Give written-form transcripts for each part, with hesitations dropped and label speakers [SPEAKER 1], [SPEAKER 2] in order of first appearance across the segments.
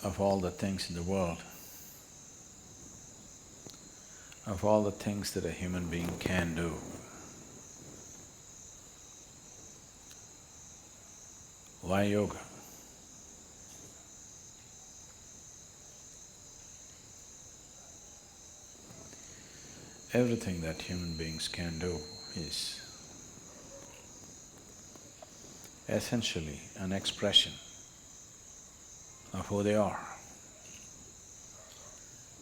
[SPEAKER 1] of all the things in the world, of all the things that a human being can do, why yoga? Everything that human beings can do is essentially an expression of who they are.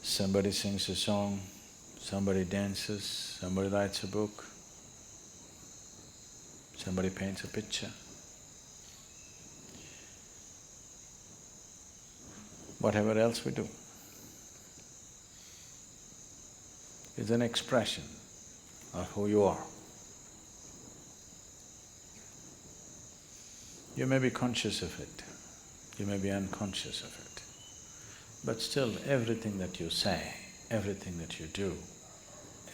[SPEAKER 1] Somebody sings a song, somebody dances, somebody writes a book, somebody paints a picture. Whatever else we do is an expression of who you are. You may be conscious of it, you may be unconscious of it, but still everything that you say, everything that you do,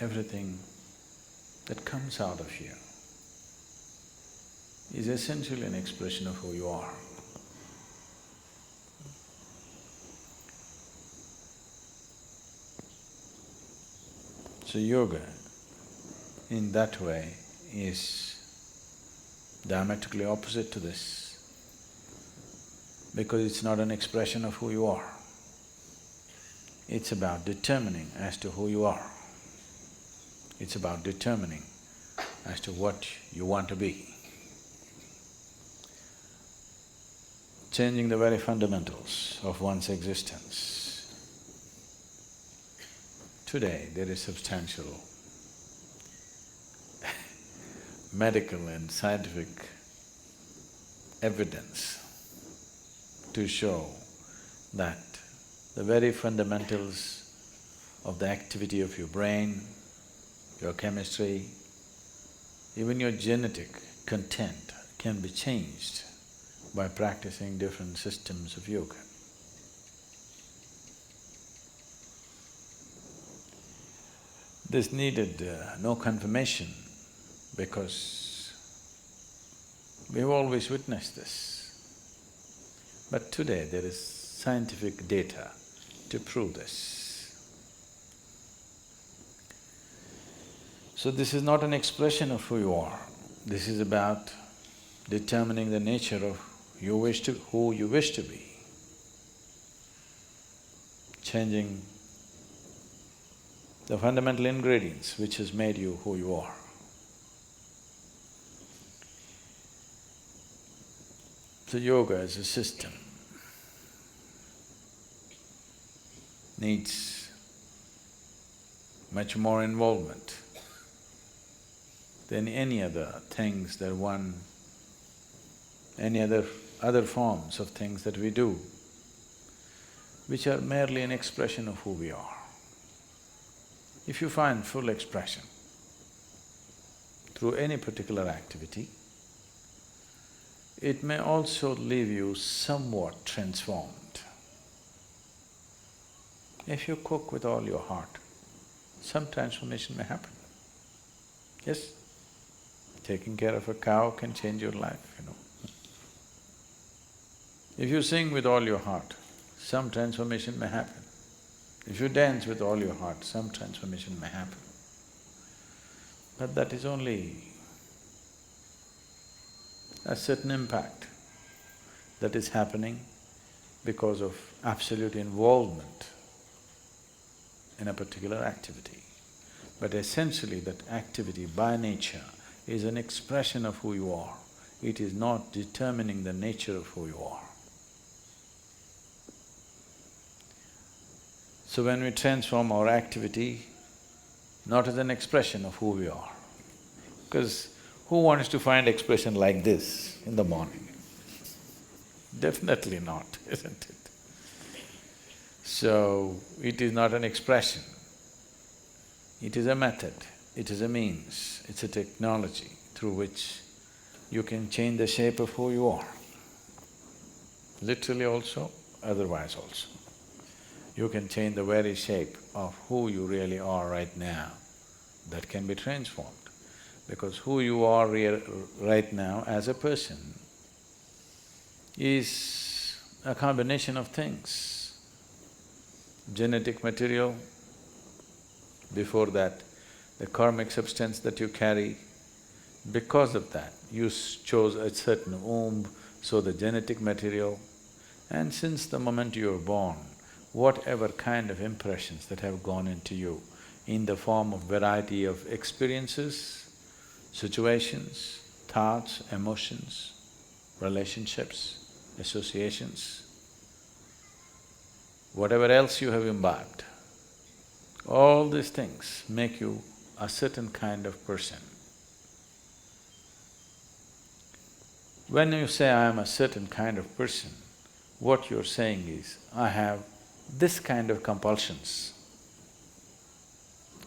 [SPEAKER 1] everything that comes out of you is essentially an expression of who you are. So yoga, in that way, is diametrically opposite to this, because it's not an expression of who you are. It's about determining as to who you are. It's about determining as to what you want to be. Changing the very fundamentals of one's existence. Today, there is substantial medical and scientific evidence to show that the very fundamentals of the activity of your brain, your chemistry, even your genetic content can be changed by practicing different systems of yoga. This needed no confirmation because we've always witnessed this. But today there is scientific data to prove this. So this is not an expression of who you are, this is about determining the nature of who you wish to be, changing the fundamental ingredients which has made you who you are. So yoga as a system needs much more involvement than any other things that any other forms of things that we do, which are merely an expression of who we are. If you find full expression through any particular activity, it may also leave you somewhat transformed. If you cook with all your heart, some transformation may happen. Yes, taking care of a cow can change your life, you know. If you sing with all your heart, some transformation may happen. If you dance with all your heart, some transformation may happen. But that is only a certain impact that is happening because of absolute involvement in a particular activity. But essentially that activity by nature is an expression of who you are. It is not determining the nature of who you are. So when we transform our activity, not as an expression of who we are, because who wants to find expression like this in the morning? Definitely not, isn't it? So, it is not an expression, it is a method, it is a means, it's a technology through which you can change the shape of who you are. Literally also, otherwise also. You can change the very shape of who you really are right now, that can be transformed. Because who you are right now as a person is a combination of things. genetic material, before that, the karmic substance that you carry. Because of that, you chose a certain womb, so the genetic material. And since the moment you were born, whatever kind of impressions that have gone into you in the form of variety of experiences, situations, thoughts, emotions, relationships, associations, whatever else you have imbibed, all these things make you a certain kind of person. When you say, I am a certain kind of person, what you're saying is, I have this kind of compulsions.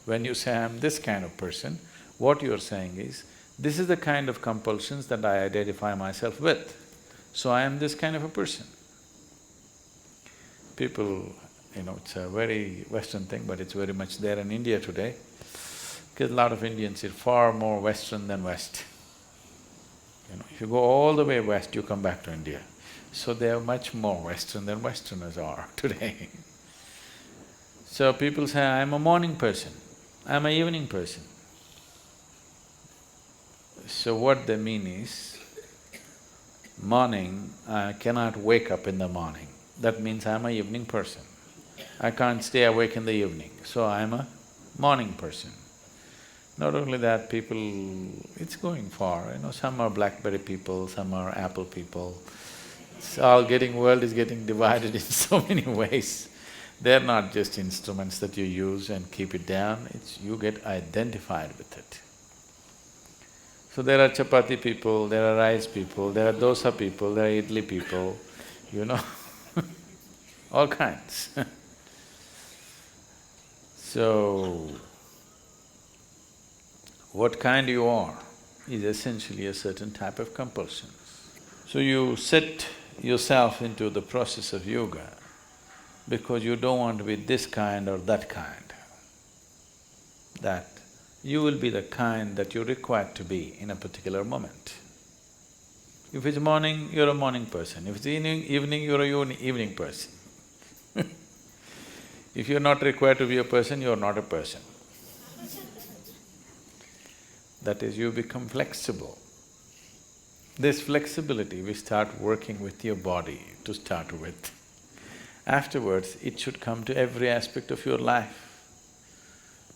[SPEAKER 1] When you say, I am this kind of person, what you're saying is, this is the kind of compulsions that I identify myself with, so I am this kind of a person. People, it's a very Western thing, but it's very much there in India today, because a lot of Indians are far more Western than West. If you go all the way west, you come back to India. So they are much more Western than Westerners are today. So people say, I'm a morning person, I'm an evening person. So what they mean is, morning, I cannot wake up in the morning. That means I'm an evening person. I can't stay awake in the evening, so I'm a morning person. Not only that, people… it's going far, some are BlackBerry people, some are Apple people. It's all world is getting divided in so many ways. They're not just instruments that you use and keep it down, you get identified with it. So there are chapati people, there are rice people, there are dosa people, there are idli people, all kinds. So, what kind you are is essentially a certain type of compulsions. So you set yourself into the process of yoga because you don't want to be this kind or that kind. That you will be the kind that you're required to be in a particular moment. If it's morning, you're a morning person. If it's evening, you're a evening person. If you're not required to be a person, you're not a person. That is, you become flexible. This flexibility, we start working with your body to start with. Afterwards, it should come to every aspect of your life.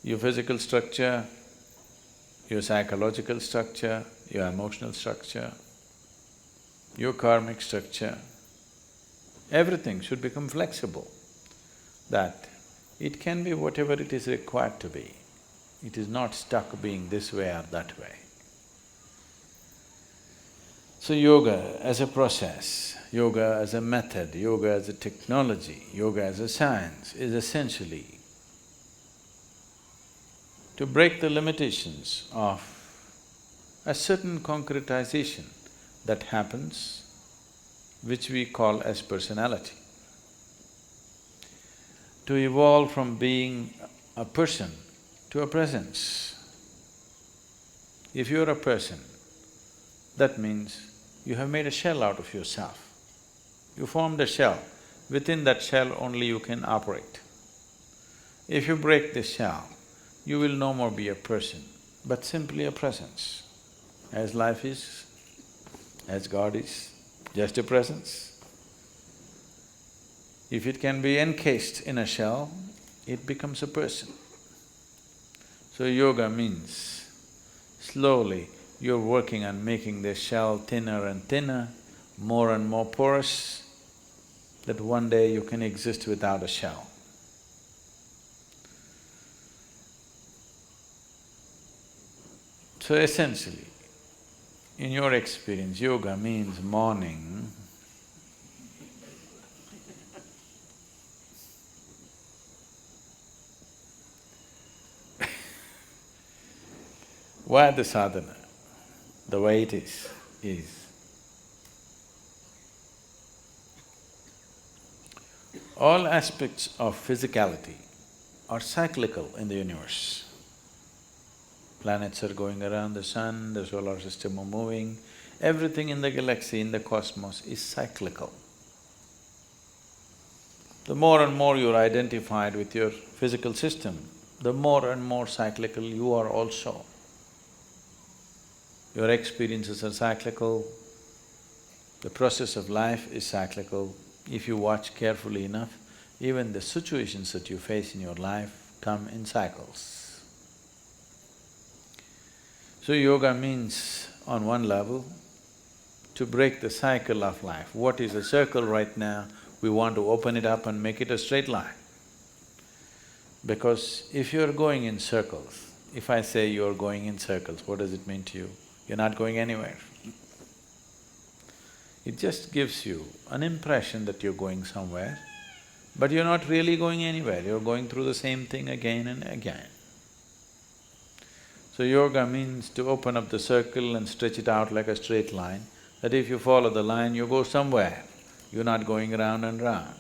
[SPEAKER 1] Your physical structure, your psychological structure, your emotional structure, your karmic structure, everything should become flexible, that it can be whatever it is required to be. It is not stuck being this way or that way. So yoga as a process, yoga as a method, yoga as a technology, yoga as a science is essentially to break the limitations of a certain concretization that happens, which we call as personality. To evolve from being a person to a presence. If you're a person, that means you have made a shell out of yourself. You formed a shell, within that shell only you can operate. If you break this shell, you will no more be a person, but simply a presence. As life is, as God is, just a presence. If it can be encased in a shell, it becomes a person. So yoga means slowly you're working on making the shell thinner and thinner, more and more porous, that one day you can exist without a shell. So essentially, in your experience, yoga means morning. Why the sadhana, the way it is all aspects of physicality are cyclical in the universe. Planets are going around the sun, the solar system are moving, everything in the galaxy, in the cosmos is cyclical. The more and more you're identified with your physical system, the more and more cyclical you are also. Your experiences are cyclical, the process of life is cyclical. If you watch carefully enough, even the situations that you face in your life come in cycles. So yoga means, on one level, to break the cycle of life. What is a circle right now, we want to open it up and make it a straight line. Because if you're going in circles, if I say you're going in circles, what does it mean to you? You're not going anywhere. It just gives you an impression that you're going somewhere, but you're not really going anywhere, you're going through the same thing again and again. So yoga means to open up the circle and stretch it out like a straight line, that if you follow the line, you go somewhere, you're not going round and round.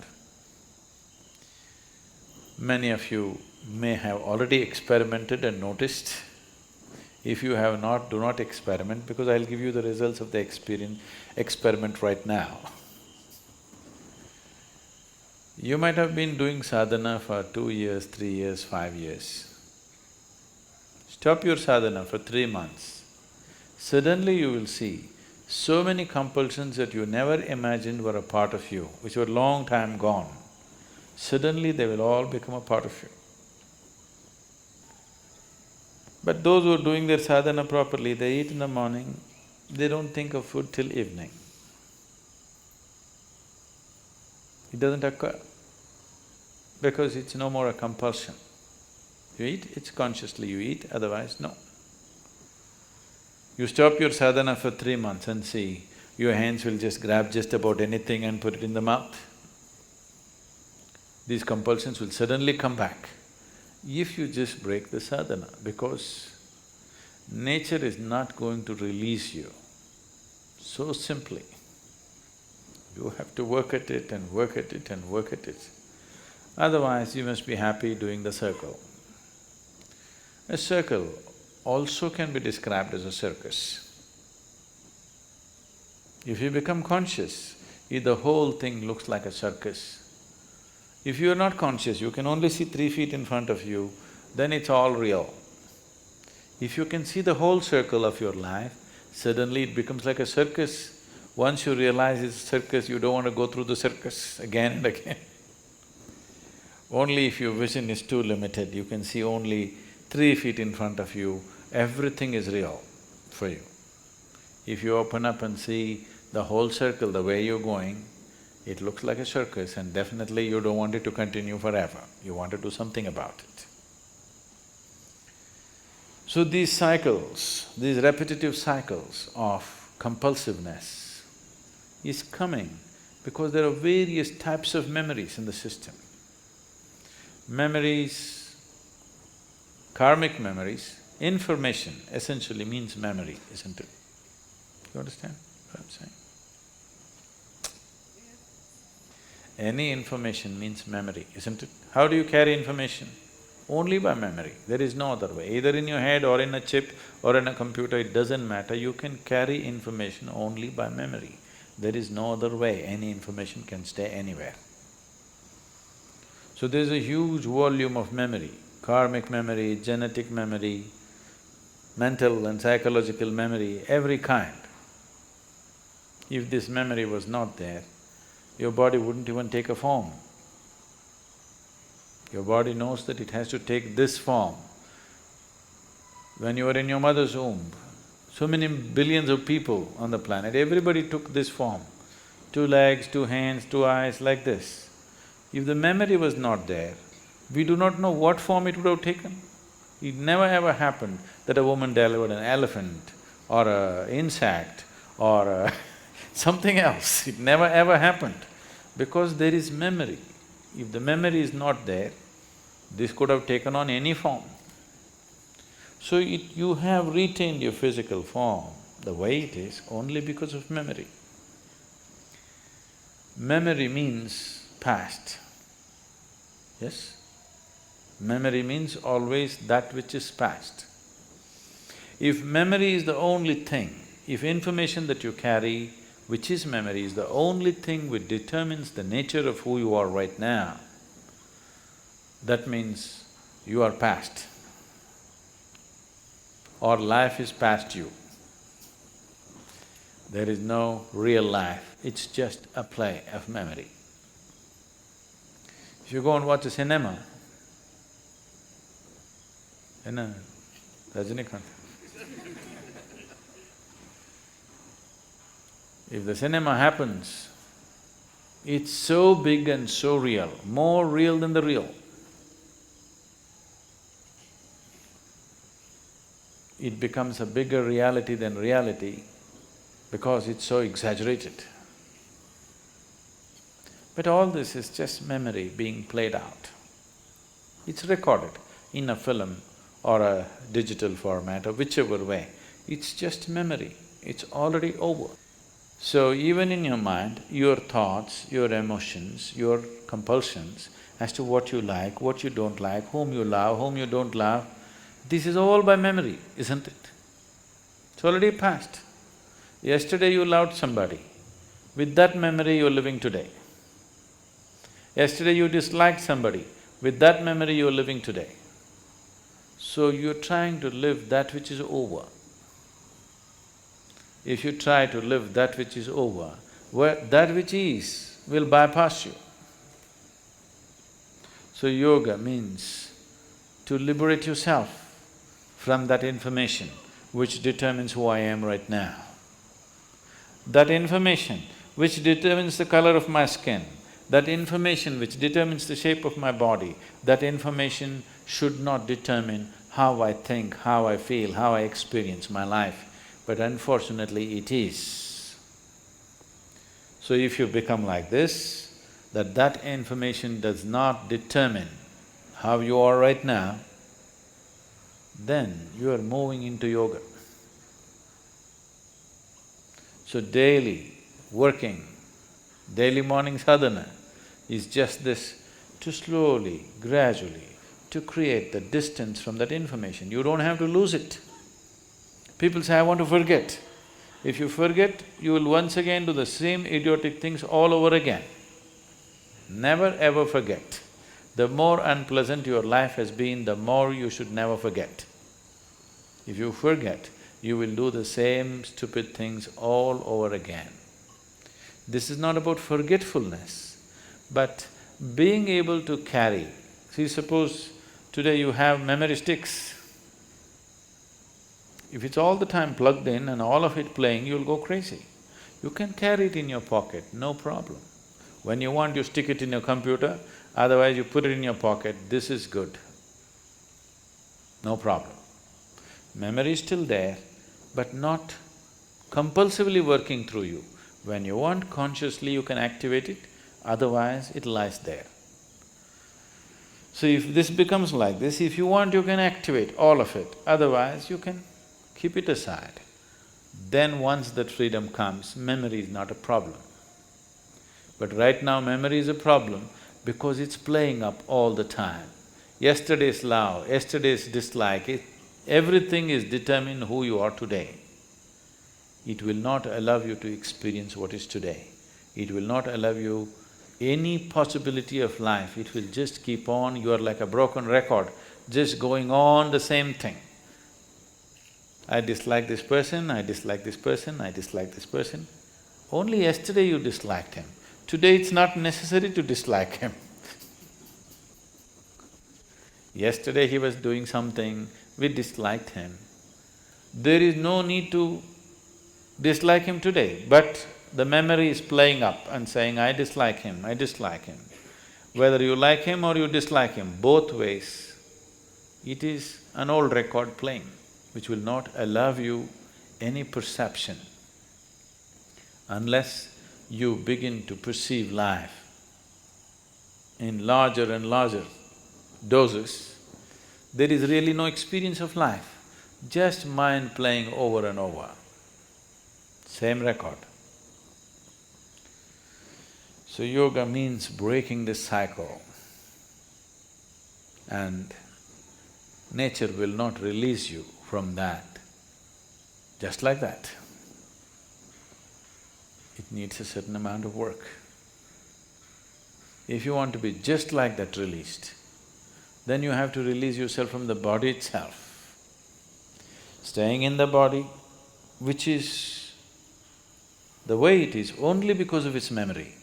[SPEAKER 1] Many of you may have already experimented and noticed. If you have not, do not experiment, because I'll give you the results of the experiment right now. You might have been doing sadhana for 2 years, 3 years, 5 years. Stop your sadhana for 3 months. Suddenly you will see so many compulsions that you never imagined were a part of you, which were long time gone. Suddenly they will all become a part of you. But those who are doing their sadhana properly, they eat in the morning, they don't think of food till evening. It doesn't occur, because it's no more a compulsion. You eat, it's consciously you eat, otherwise no. You stop your sadhana for 3 months and see, your hands will just grab just about anything and put it in the mouth. These compulsions will suddenly come back if you just break the sadhana, because nature is not going to release you so simply. You have to work at it and work at it and work at it. Otherwise, you must be happy doing the circle. A circle also can be described as a circus. If you become conscious, the whole thing looks like a circus. If you are not conscious, you can only see 3 feet in front of you, then it's all real. If you can see the whole circle of your life, suddenly it becomes like a circus. Once you realize it's a circus, you don't want to go through the circus again and again. Only if your vision is too limited, you can see only 3 feet in front of you, everything is real for you. If you open up and see the whole circle, the way you're going, it looks like a circus, and definitely you don't want it to continue forever, you want to do something about it. So these cycles, these repetitive cycles of compulsiveness is coming because there are various types of memories in the system. Memories, karmic memories, information essentially means memory, isn't it? You understand what I'm saying? Any information means memory, isn't it? How do you carry information? Only by memory, there is no other way. Either in your head or in a chip or in a computer, it doesn't matter, you can carry information only by memory. There is no other way, any information can stay anywhere. So there's a huge volume of memory, karmic memory, genetic memory, mental and psychological memory, every kind. If this memory was not there, your body wouldn't even take a form. Your body knows that it has to take this form. When you were in your mother's womb, so many billions of people on the planet, everybody took this form. 2 legs, 2 hands, 2 eyes, like this. If the memory was not there, we do not know what form it would have taken. It never ever happened that a woman delivered an elephant or an insect or something else. It never ever happened because there is memory. If the memory is not there, this could have taken on any form. So you have retained your physical form the way it is only because of memory. Memory means past, yes? Memory means always that which is past. If memory is the only thing, if information that you carry which is memory, is the only thing which determines the nature of who you are right now, that means you are past, or life is past you. There is no real life, it's just a play of memory. If you go and watch a cinema, Rajinikanth. If the cinema happens, it's so big and so real, more real than the real. It becomes a bigger reality than reality because it's so exaggerated. But all this is just memory being played out. It's recorded in a film or a digital format or whichever way. It's just memory, it's already over. So even in your mind, your thoughts, your emotions, your compulsions as to what you like, what you don't like, whom you love, whom you don't love, this is all by memory, isn't it? It's already past. Yesterday you loved somebody, with that memory you're living today. Yesterday you disliked somebody, with that memory you're living today. So you're trying to live that which is over. If you try to live that which is over, that which is will bypass you. So yoga means to liberate yourself from that information which determines who I am right now. That information which determines the color of my skin, that information which determines the shape of my body, that information should not determine how I think, how I feel, how I experience my life. But unfortunately it is. So if you become like this, that information does not determine how you are right now, then you are moving into yoga. So daily working, daily morning sadhana is just this, to slowly, gradually, to create the distance from that information. You don't have to lose it. People say, I want to forget. If you forget, you will once again do the same idiotic things all over again. Never ever forget. The more unpleasant your life has been, the more you should never forget. If you forget, you will do the same stupid things all over again. This is not about forgetfulness, but being able to carry. See, suppose today you have memory sticks. If it's all the time plugged in and all of it playing, you'll go crazy. You can carry it in your pocket, no problem. When you want, you stick it in your computer, otherwise you put it in your pocket, this is good. No problem. Memory is still there, but not compulsively working through you. When you want consciously, you can activate it, otherwise it lies there. So if this becomes like this, if you want, you can activate all of it, otherwise you can keep it aside. Then once that freedom comes, memory is not a problem. But right now memory is a problem because it's playing up all the time. Yesterday's love, yesterday's dislike, everything is determined who you are today. It will not allow you to experience what is today. It will not allow you any possibility of life, it will just keep on, you are like a broken record, just going on the same thing. I dislike this person, I dislike this person, I dislike this person. Only yesterday you disliked him. Today it's not necessary to dislike him. Yesterday he was doing something, we disliked him. There is no need to dislike him today, but the memory is playing up and saying, I dislike him, I dislike him. Whether you like him or you dislike him, both ways, it is an old record playing, which will not allow you any perception. Unless you begin to perceive life in larger and larger doses, there is really no experience of life, just mind playing over and over, same record. So yoga means breaking this cycle, and nature will not release you from that, just like that. It needs a certain amount of work. If you want to be just like that released, then you have to release yourself from the body itself. Staying in the body, which is the way it is only because of its memory,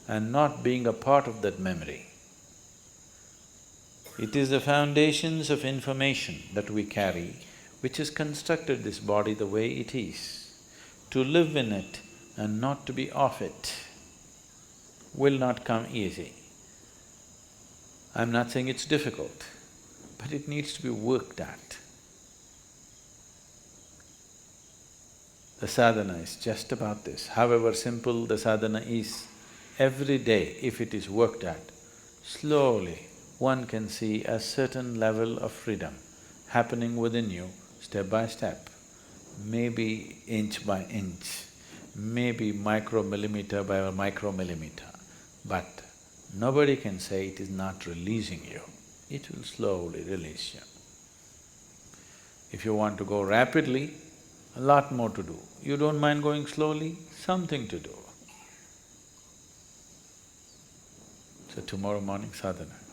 [SPEAKER 1] and not being a part of that memory. It is the foundations of information that we carry which has constructed this body the way it is. To live in it and not to be off it will not come easy. I'm not saying it's difficult, but it needs to be worked at. The sadhana is just about this. However simple the sadhana is, every day if it is worked at, slowly one can see a certain level of freedom happening within you step by step, maybe inch by inch, maybe micromillimeter by micromillimeter, but nobody can say it is not releasing you. It will slowly release you. If you want to go rapidly, a lot more to do. You don't mind going slowly, something to do. So tomorrow morning sadhana.